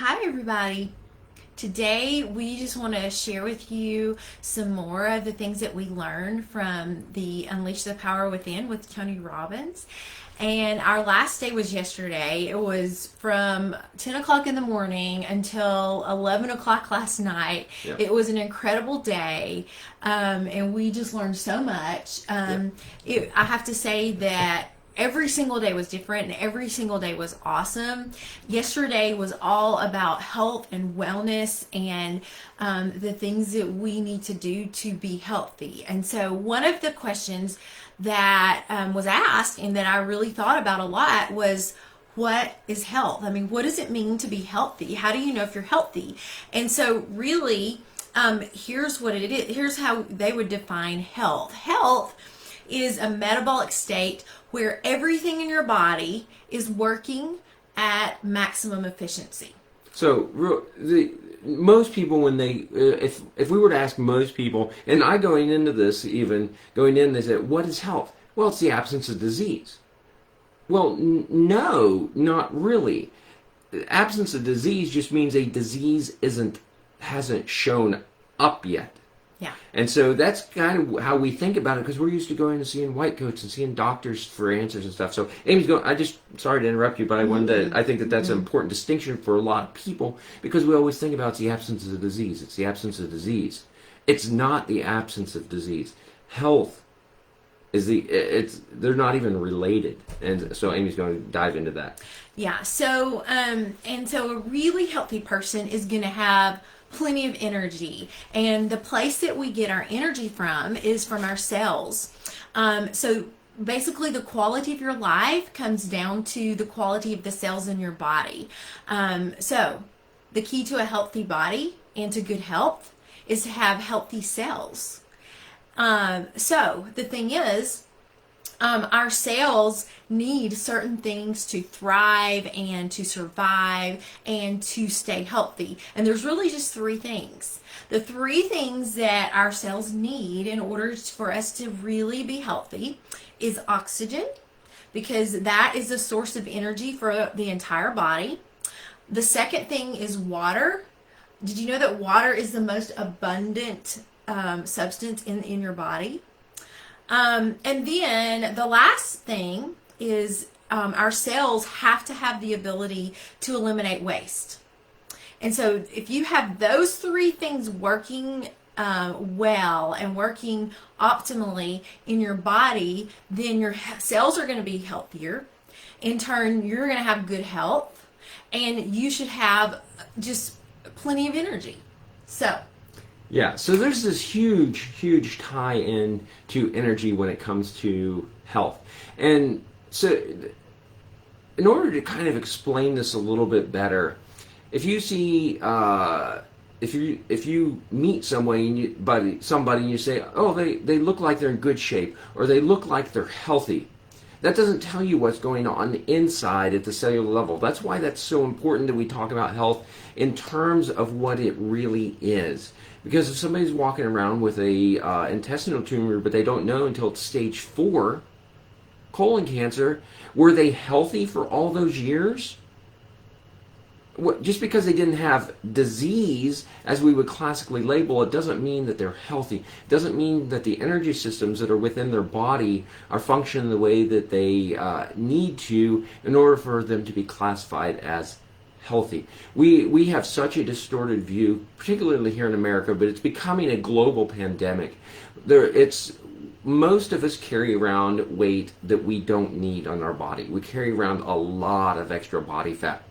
Hi, everybody. Today, we just want to share with you some more of the things that we learned from the Unleash the Power Within with Tony Robbins. And our last day was yesterday. It was from 10 o'clock in the morning until 11 o'clock last night. Yep. It was an incredible day, and we just learned so much. I have to say that every single day was different and every single day was awesome. Yesterday was all about health and wellness and the things that we need to do to be healthy. And so one of the questions that was asked and that I really thought about a lot was, what is health? I mean, what does it mean to be healthy? How do you know if you're healthy? And so really, here's what it is. Here's how they would define health. Health is a metabolic state where everything in your body is working at maximum efficiency. So most people, when they, if we were to ask most people, and I going into this even going in, they said, "What is health?" Well, it's the absence of disease. Well, no, not really. The absence of disease just means a disease hasn't shown up yet. Yeah. And so that's kind of how we think about it, because we're used to going and seeing white coats and seeing doctors for answers and stuff. So Amy's going, sorry to interrupt you, but I think that that's an important distinction for a lot of people, because we always think about it's the absence of disease. It's the absence of disease. It's not the absence of disease. Health is they're not even related. And so Amy's going to dive into that. Yeah. So, so a really healthy person is going to have plenty of energy, and the place that we get our energy from is from our cells. So basically the quality of your life comes down to the quality of the cells in your body. So the key to a healthy body and to good health is to have healthy cells. So the thing is, our cells need certain things to thrive and to survive and to stay healthy. And there's really just three things. The three things that our cells need in order for us to really be healthy is oxygen, because that is the source of energy for the entire body. The second thing is water. Did you know that water is the most abundant substance in your body? And then the last thing is our cells have to have the ability to eliminate waste. And so if you have those three things working well and working optimally in your body, then your cells are going to be healthier. In turn, you're going to have good health, and you should have just plenty of energy. So Yeah, so there's this huge tie-in to energy when it comes to health. And so in order to kind of explain this a little bit better, if you see, if you meet somebody and you say, oh, they look like they're in good shape, or they look like they're healthy, that doesn't tell you what's going on inside at the cellular level. That's why that's so important that we talk about health in terms of what it really is. Because if somebody's walking around with a intestinal tumor, but they don't know until it's stage 4 colon cancer, were they healthy for all those years? Just because they didn't have disease, as we would classically label it, doesn't mean that they're healthy. It doesn't mean that the energy systems that are within their body are functioning the way that they need to in order for them to be classified as healthy. We have such a distorted view, particularly here in America, but it's becoming a global pandemic. Most of us carry around weight that we don't need on our body. We carry around a lot of extra body fat.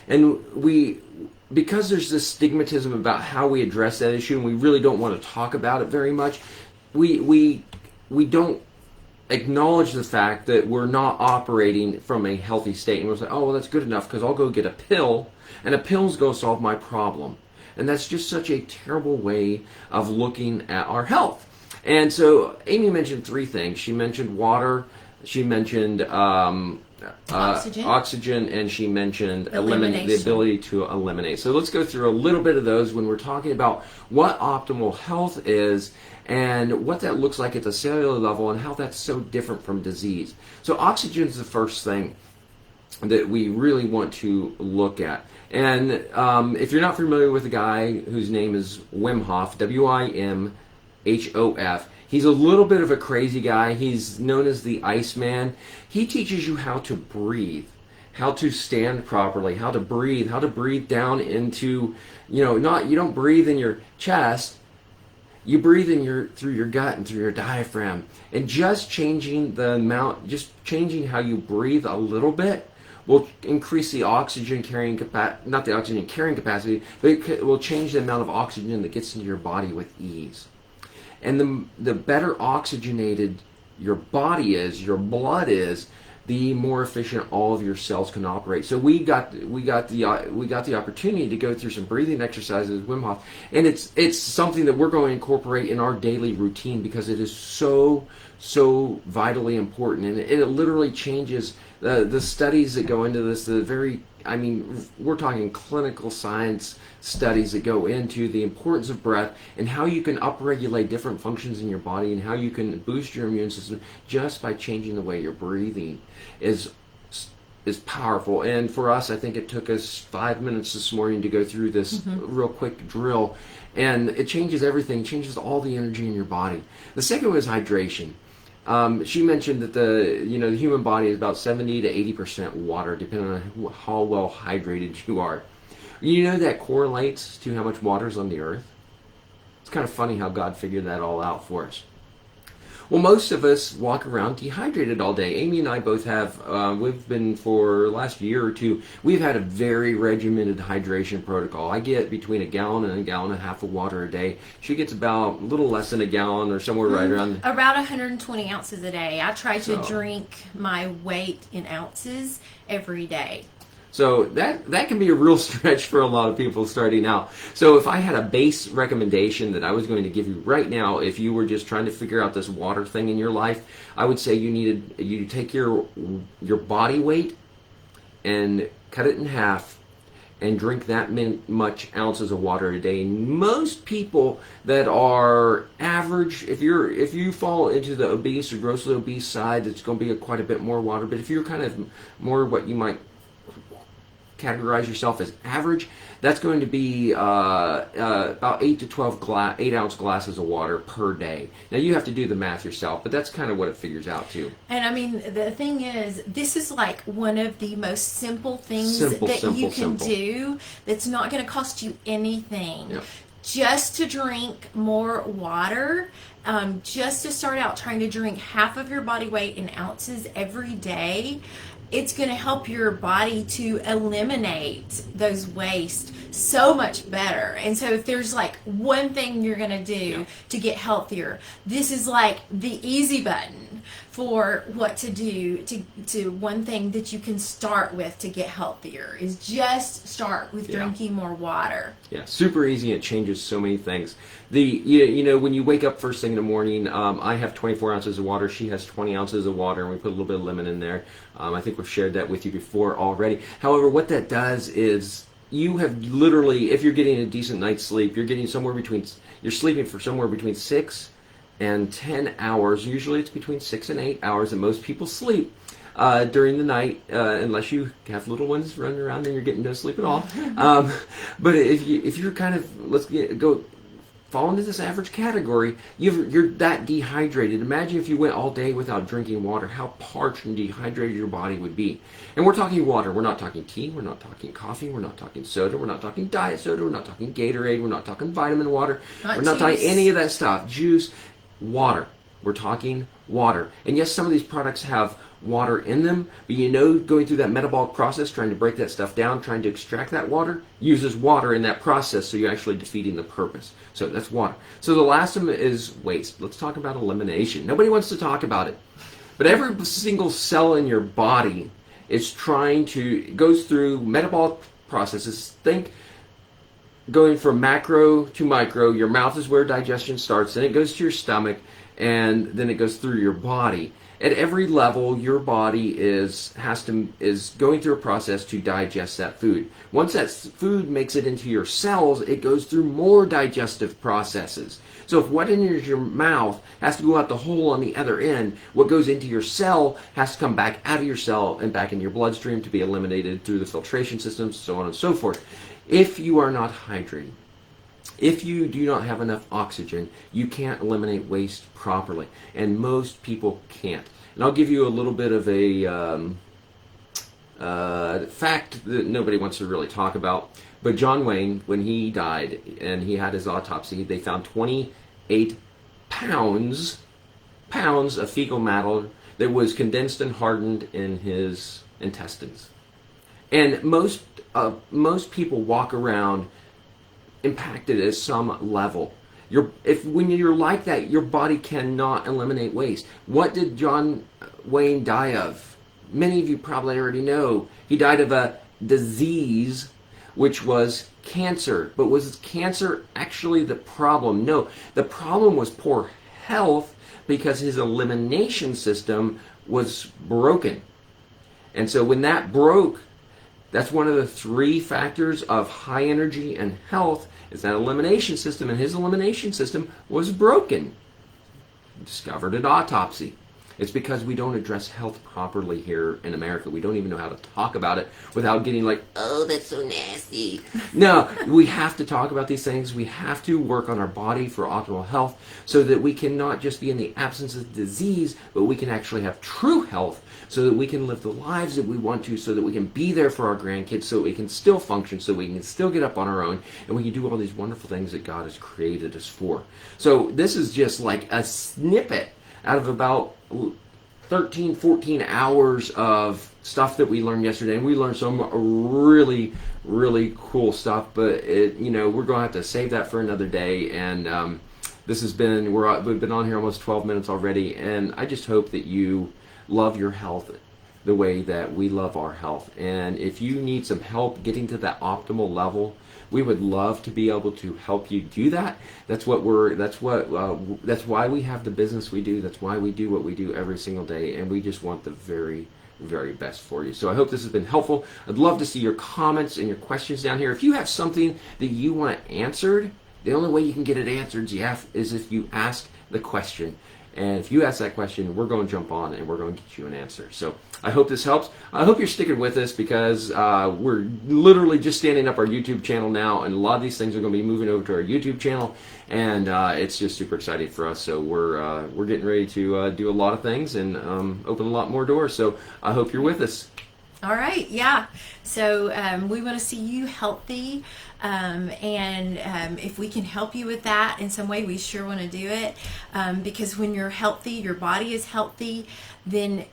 And because there's this stigmatism about how we address that issue, and we really don't want to talk about it very much, we don't acknowledge the fact that we're not operating from a healthy state. And we'll say, oh, well, that's good enough because I'll go get a pill, and a pill's going to solve my problem. And that's just such a terrible way of looking at our health. And so Amy mentioned three things. She mentioned water, she mentioned oxygen, and she mentioned the ability to eliminate. So let's go through a little bit of those when we're talking about what optimal health is and what that looks like at the cellular level and how that's so different from disease. So oxygen is the first thing that we really want to look at. And if you're not familiar with the guy whose name is Wim Hof, Wimhof, he's a little bit of a crazy guy. He's known as the Iceman. He teaches you how to breathe, how to stand properly, how to breathe down into, you don't breathe in your chest. You breathe through your gut and through your diaphragm. And just changing how you breathe a little bit will increase the oxygen carrying capacity, not the oxygen carrying capacity, but it will change the amount of oxygen that gets into your body with ease. And the better oxygenated your body is, your blood is, the more efficient all of your cells can operate. So we got the opportunity to go through some breathing exercises with Wim Hof, and it's something that we're going to incorporate in our daily routine because it is so vitally important, and it literally changes the studies that go into this. We're talking clinical science studies that go into the importance of breath and how you can upregulate different functions in your body and how you can boost your immune system just by changing the way you're breathing is powerful. And for us, I think it took us 5 minutes this morning to go through this real quick drill, and it changes everything, changes all the energy in your body. The second was hydration. She mentioned that the human body is about 70 to 80% water, depending on how well hydrated you are. You know that correlates to how much water is on the earth. It's kind of funny how God figured that all out for us. Well, most of us walk around dehydrated all day. Amy and I both have, we've been for the last year or two, we've had a very regimented hydration protocol. I get between a gallon and a half of water a day. She gets about a little less than a gallon or somewhere right around. Around 120 ounces a day. I try to drink my weight in ounces every day. So that can be a real stretch for a lot of people starting out. So if I had a base recommendation that I was going to give you right now, if you were just trying to figure out this water thing in your life, I would say you take your body weight and cut it in half and drink that much ounces of water a day. And most people that are average, if you fall into the obese or grossly obese side, it's going to be quite a bit more water. But if you're kind of more what you might categorize yourself as average, that's going to be about 8 to 12 8-ounce glasses of water per day. Now you have to do the math yourself, but that's kind of what it figures out to. And I mean, the thing is, this is like one of the most simple things that you can do that's not going to cost you anything. Yep. Just to drink more water, just to start out trying to drink half of your body weight in ounces every day. It's going to help your body to eliminate those waste so much better. And so if there's like one thing you're going to do to get healthier, this is like the easy button for what to do to one thing that you can start with to get healthier is just start with drinking more water. Yeah, super easy. It changes so many things. When you wake up first thing in the morning, I have 24 ounces of water. She has 20 ounces of water, and we put a little bit of lemon in there. I think we've shared that with you before already. However, what that does is you have literally, if you're getting a decent night's sleep, you're sleeping for somewhere between 6 and 10 hours. Usually it's between 6 and 8 hours that most people sleep during the night, unless you have little ones running around and you're getting no sleep at all. But if you're kind of, fall into this average category, you're that dehydrated. Imagine if you went all day without drinking water, how parched and dehydrated your body would be. And we're talking water. We're not talking tea. We're not talking coffee. We're not talking soda. We're not talking diet soda. We're not talking Gatorade. We're not talking vitamin water. We're not talking any of that stuff. Juice, water. We're talking water. And yes, some of these products have water in them, but going through that metabolic process, trying to break that stuff down, trying to extract that water, uses water in that process, so you're actually defeating the purpose. So that's water. So the last one is waste. Let's talk about elimination. Nobody wants to talk about it, but every single cell in your body goes through metabolic processes. Think going from macro to micro. Your mouth is where digestion starts, then it goes to your stomach, and then it goes through your body. at every level, your body is going through a process to digest that food. Once that food makes it into your cells, it goes through more digestive processes. So if what enters your mouth has to go out the hole on the other end, what goes into your cell has to come back out of your cell and back into your bloodstream to be eliminated through the filtration systems, so on and so forth. If you are not hydrated, if you do not have enough oxygen, you can't eliminate waste properly, and most people can't. And I'll give you a little bit of a fact that nobody wants to really talk about. But John Wayne, when he died and he had his autopsy, they found 28 pounds of fecal matter that was condensed and hardened in his intestines. And most people walk around impacted at some level. When you're like that, your body cannot eliminate waste. What did John Wayne die of? Many of you probably already know. He died of a disease, which was cancer. But was cancer actually the problem? No, the problem was poor health because his elimination system was broken. And so when that broke, that's one of the 3 factors of high energy and health, is that elimination system, and his elimination system was broken. Discovered at autopsy. It's because we don't address health properly here in America. We don't even know how to talk about it without getting like, oh, that's so nasty. No, we have to talk about these things. We have to work on our body for optimal health so that we can not just be in the absence of disease, but we can actually have true health so that we can live the lives that we want to, so that we can be there for our grandkids, so we can still function, so we can still get up on our own, and we can do all these wonderful things that God has created us for. So this is just like a snippet out of about 13, 14 hours of stuff that we learned yesterday. And we learned some really, really cool stuff, but we're going to have to save that for another day. And this has been, we've been on here almost 12 minutes already, and I just hope that you love your health the way that we love our health. And if you need some help getting to that optimal level, we would love to be able to help you do that. That's why we have the business we do. That's why we do what we do every single day, and we just want the very, very best for you. So I hope this has been helpful. I'd love to see your comments and your questions down here. If you have something that you want answered, the only way you can get it answered is if you ask the question. And if you ask that question, we're going to jump on and we're going to get you an answer. So I hope this helps. I hope you're sticking with us because we're literally just standing up our YouTube channel now, and a lot of these things are going to be moving over to our YouTube channel, and it's just super exciting for us. So we're getting ready to do a lot of things and open a lot more doors. So I hope you're with us. All right, yeah. So we want to see you healthy, and if we can help you with that in some way, we sure want to do it, because when you're healthy, your body is healthy, then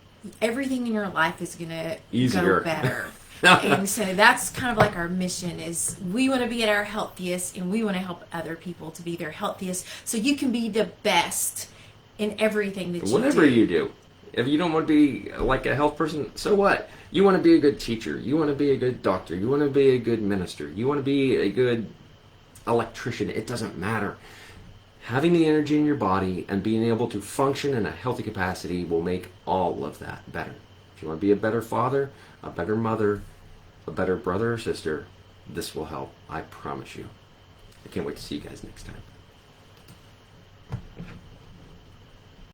everything in your life is going to go better. And so that's kind of like our mission, is we want to be at our healthiest, and we want to help other people to be their healthiest, so you can be the best in everything that you do. Whatever you do. If you don't want to be like a health person, so what? You want to be a good teacher. You want to be a good doctor. You want to be a good minister. You want to be a good electrician. It doesn't matter. Having the energy in your body and being able to function in a healthy capacity will make all of that better. If you want to be a better father, a better mother, a better brother or sister, this will help. I promise you. I can't wait to see you guys next time.